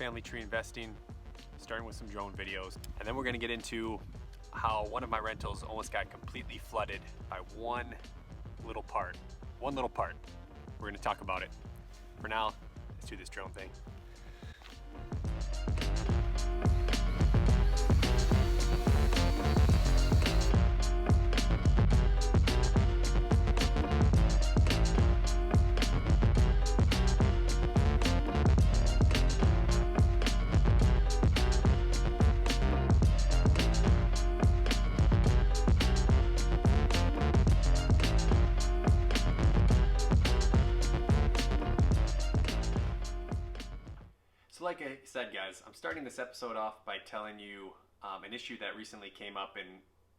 family tree investing, starting with some drone videos. And then we're gonna get into how one of my rentals almost got completely flooded by one little part. We're gonna talk about it. For now, let's do this drone thing. Like I said, guys, I'm starting this episode off by telling you an issue that recently came up in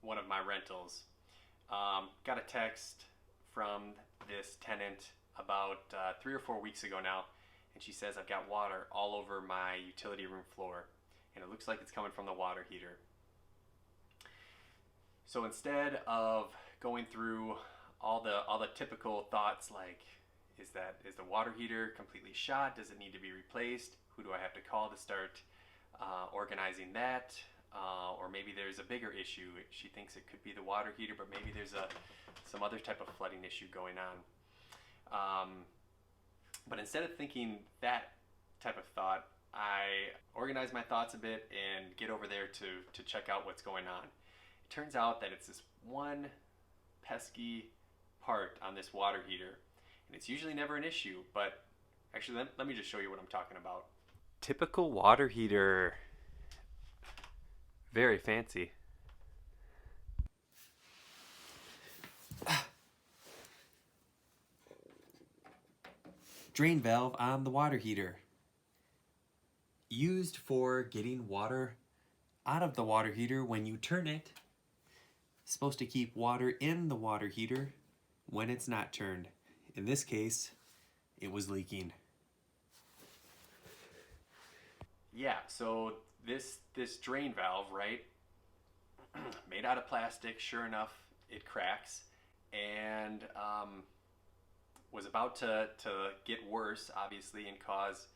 one of my rentals. Got a text from this tenant about 3 or 4 weeks ago now, and she says, I've got water all over my utility room floor, and it looks like it's coming from the water heater. So instead of going through all the typical thoughts like, is the water heater completely shot? Does it need to be replaced? Who do I have to call to start organizing that? Or maybe there's a bigger issue. She thinks it could be the water heater, but maybe there's some other type of flooding issue going on. But instead of thinking that type of thought, I organize my thoughts a bit and get over there to check out what's going on. It turns out that it's this one pesky part on this water heater. And it's usually never an issue, but actually let me just show you what I'm talking about. Typical water heater. Very fancy. Drain valve on the water heater. Used for getting water out of the water heater when you turn it. Supposed to keep water in the water heater when it's not turned. In this case, it was leaking. Yeah, so this drain valve, right, made out of plastic, sure enough, it cracks, and was about to get worse, obviously, and cause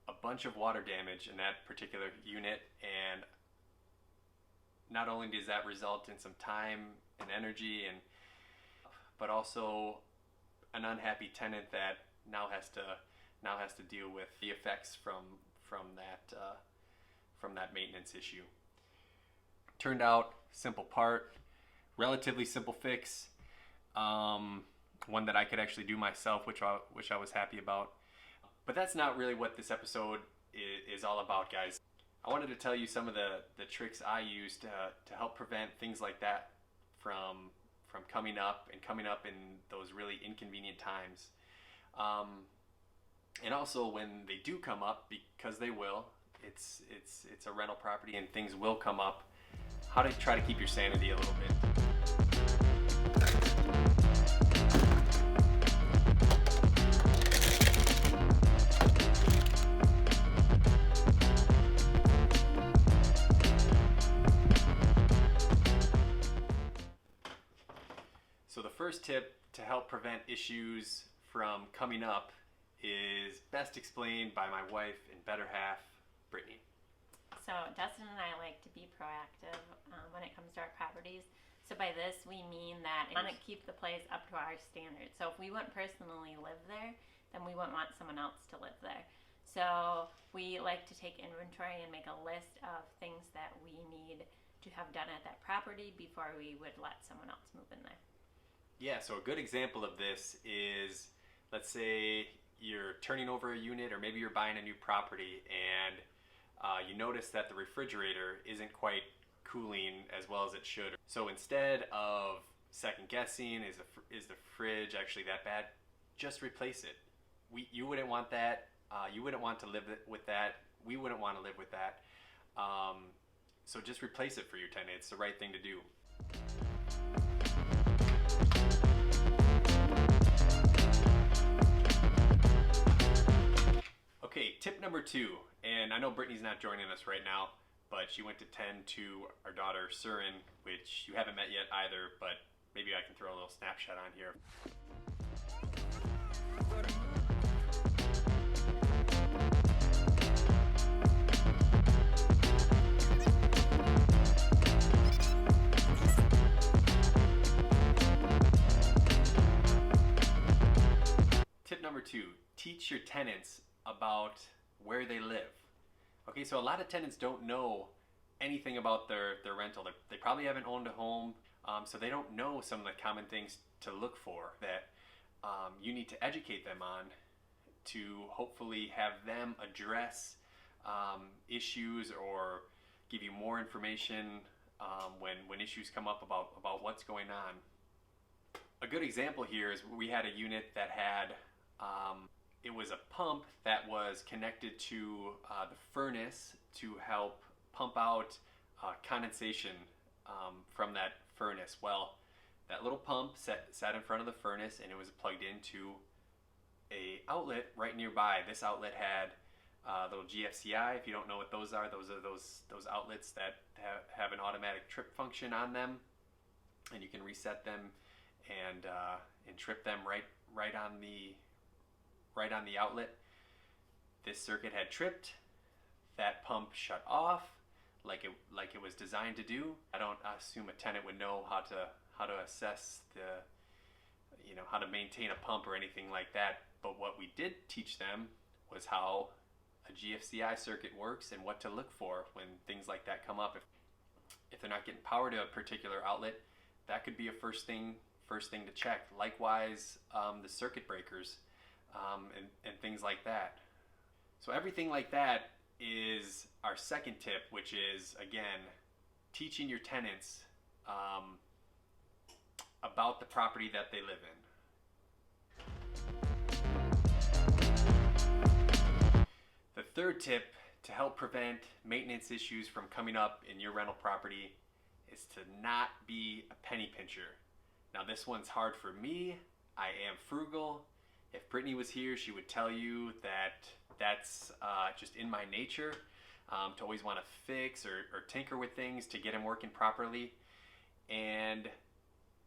a bunch of water damage in that particular unit. And not only does that result in some time and energy, but also an unhappy tenant that now has to deal with the effects from that maintenance issue. Turned out simple part, relatively simple fix, one that I could actually do myself, which I was happy about. But that's not really what this episode is all about, guys. I wanted to tell you some of the tricks I use to help prevent things like that from coming up in those really inconvenient times. And also when they do come up, because they will, it's a rental property and things will come up, how to try to keep your sanity a little bit. So the first tip to help prevent issues from coming up is best explained by my wife and better half, Brittany. So Dustin and I like to be proactive when it comes to our properties. So by this we mean that we want to keep the place up to our standards. So if we wouldn't personally live there, then we wouldn't want someone else to live there. So we like to take inventory and make a list of things that we need to have done at that property before we would let someone else move in there. Yeah, so a good example of this is, let's say you're turning over a unit, or maybe you're buying a new property and you notice that the refrigerator isn't quite cooling as well as it should. So instead of second guessing, is the fridge actually that bad, just replace it. You wouldn't want that. You wouldn't want to live with that. We wouldn't want to live with that. So just replace it for your tenant. It's the right thing to do. Okay, tip number 2, and I know Brittany's not joining us right now, but she went to tend to our daughter Surin, which you haven't met yet either, but maybe I can throw a little snapshot on here. 2, teach your tenants about where they live. Okay, so a lot of tenants don't know anything about their rental. They probably haven't owned a home, so they don't know some of the common things to look for that you need to educate them on to hopefully have them address issues or give you more information when issues come up about what's going on. A good example here is we had a unit that had it was a pump that was connected to the furnace to help pump out condensation from that furnace. Well, that little pump sat in front of the furnace, and it was plugged into a outlet right nearby. This outlet had little GFCI. If you don't know what those are those outlets that have an automatic trip function on them, and you can reset them and trip them right on the outlet. This circuit had tripped. That pump shut off like it was designed to do. I don't assume a tenant would know how to assess how to maintain a pump or anything like that. But what we did teach them was how a GFCI circuit works and what to look for when things like that come up. If they're not getting power to a particular outlet, that could be a first thing to check. Likewise, the circuit breakers and things like that. So everything like that is our second tip, which is, again, teaching your tenants about the property that they live in. The third tip to help prevent maintenance issues from coming up in your rental property is to not be a penny pincher. Now, this one's hard for me. I am frugal. If Brittany was here, she would tell you that that's just in my nature, to always want to fix or tinker with things to get them working properly. And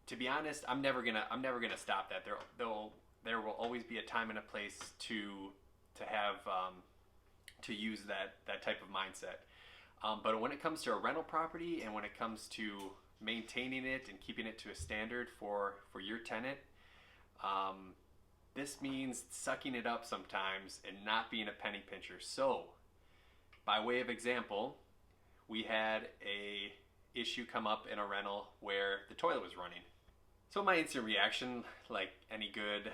to be honest, I'm never gonna stop that. There will always be a time and a place to have to use that type of mindset. But when it comes to a rental property and when it comes to maintaining it and keeping it to a standard for your tenant, this means sucking it up sometimes and not being a penny pincher. So, by way of example, we had a issue come up in a rental where the toilet was running. So my instant reaction, like any good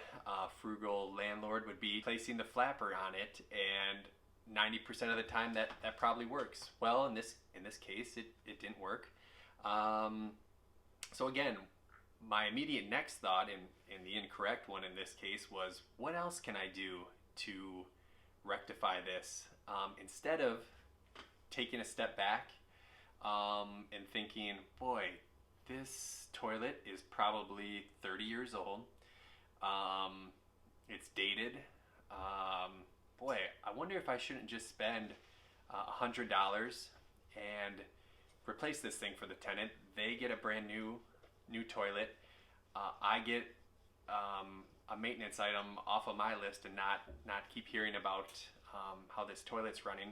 frugal landlord, would be placing the flapper on it, and 90% of the time that probably works. Well, in this case, it didn't work. So again, my immediate next thought, and the incorrect one in this case, was what else can I do to rectify this? Instead of taking a step back and thinking, boy, this toilet is probably 30 years old. It's dated. Boy, I wonder if I shouldn't just spend $100 and replace this thing for the tenant. They get a brand new toilet. I get a maintenance item off of my list and not keep hearing about how this toilet's running,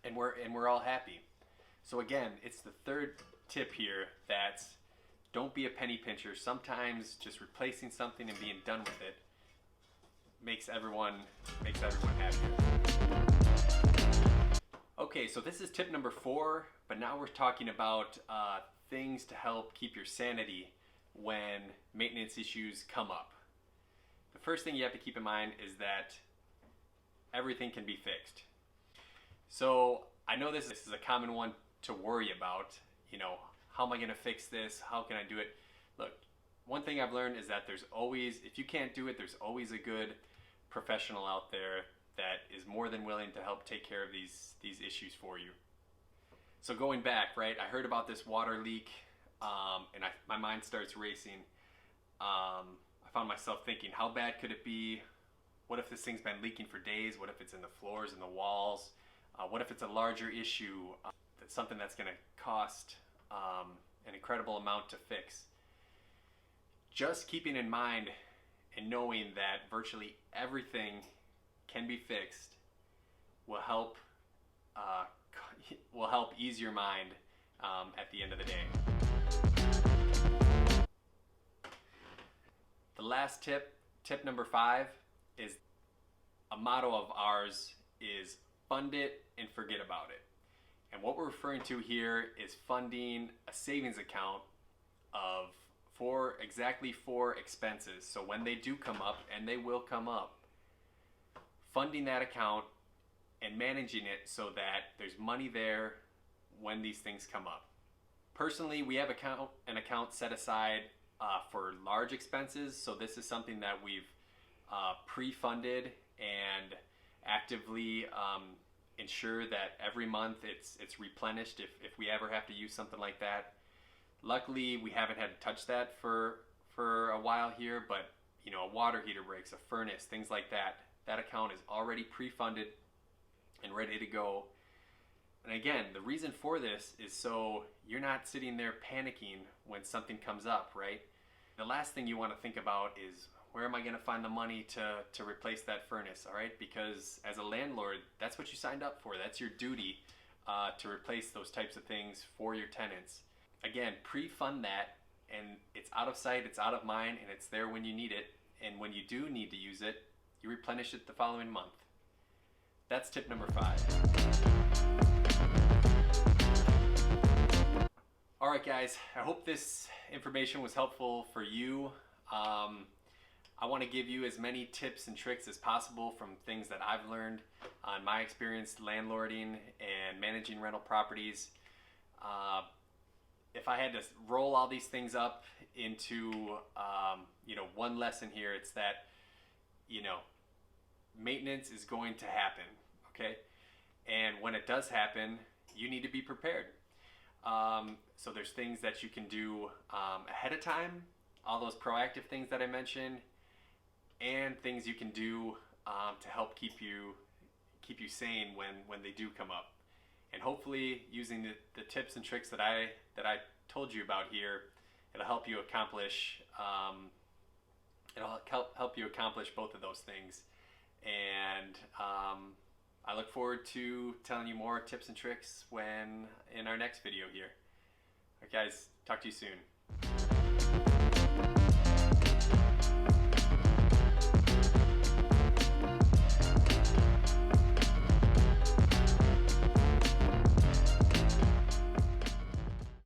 and we're all happy. So again, it's the third tip here, that's don't be a penny pincher. Sometimes just replacing something and being done with it makes everyone happier. Okay, so this is tip number 4, but now we're talking about things to help keep your sanity when maintenance issues come up. The first thing you have to keep in mind is that everything can be fixed. So I know this is a common one to worry about. How am I going to fix this? How can I do it? Look, one thing I've learned is that if you can't do it, there's always a good professional out there that is more than willing to help take care of these issues for you. So going back, right, I heard about this water leak, and my mind starts racing. I found myself thinking, how bad could it be? What if this thing's been leaking for days? What if it's in the floors and the walls? What if it's a larger issue? That's something that's going to cost an incredible amount to fix. Just keeping in mind and knowing that virtually everything can be fixed will help ease your mind at the end of the day. The last tip number 5, is a motto of ours is fund it and forget about it. And what we're referring to here is funding a savings account of exactly four expenses. So when they do come up, and they will come up, funding that account and managing it so that there's money there when these things come up. Personally, we have an account set aside for large expenses. So this is something that we've pre-funded and actively ensure that every month it's replenished if we ever have to use something like that. Luckily, we haven't had to touch that for a while here, but you know, a water heater breaks, a furnace, things like that. That account is already pre-funded and ready to go. And again, the reason for this is so you're not sitting there panicking when something comes up, right? The last thing you want to think about is, where am I going to find the money to replace that furnace, all right? Because as a landlord, that's what you signed up for. That's your duty to replace those types of things for your tenants. Again, pre-fund that, and it's out of sight, it's out of mind, and it's there when you need it. And when you do need to use it, you replenish it the following month. That's tip number 5. All right, guys, I hope this information was helpful for you. I want to give you as many tips and tricks as possible from things that I've learned on my experience landlording and managing rental properties. If I had to roll all these things up into one lesson here, it's that maintenance is going to happen, okay? And when it does happen, you need to be prepared. So there's things that you can do ahead of time, all those proactive things that I mentioned, and things you can do to help keep you sane when they do come up. And hopefully, using the tips and tricks that I told you about here, it'll help you accomplish both of those things. And I look forward to telling you more tips and tricks in our next video here. All right, guys, talk to you soon.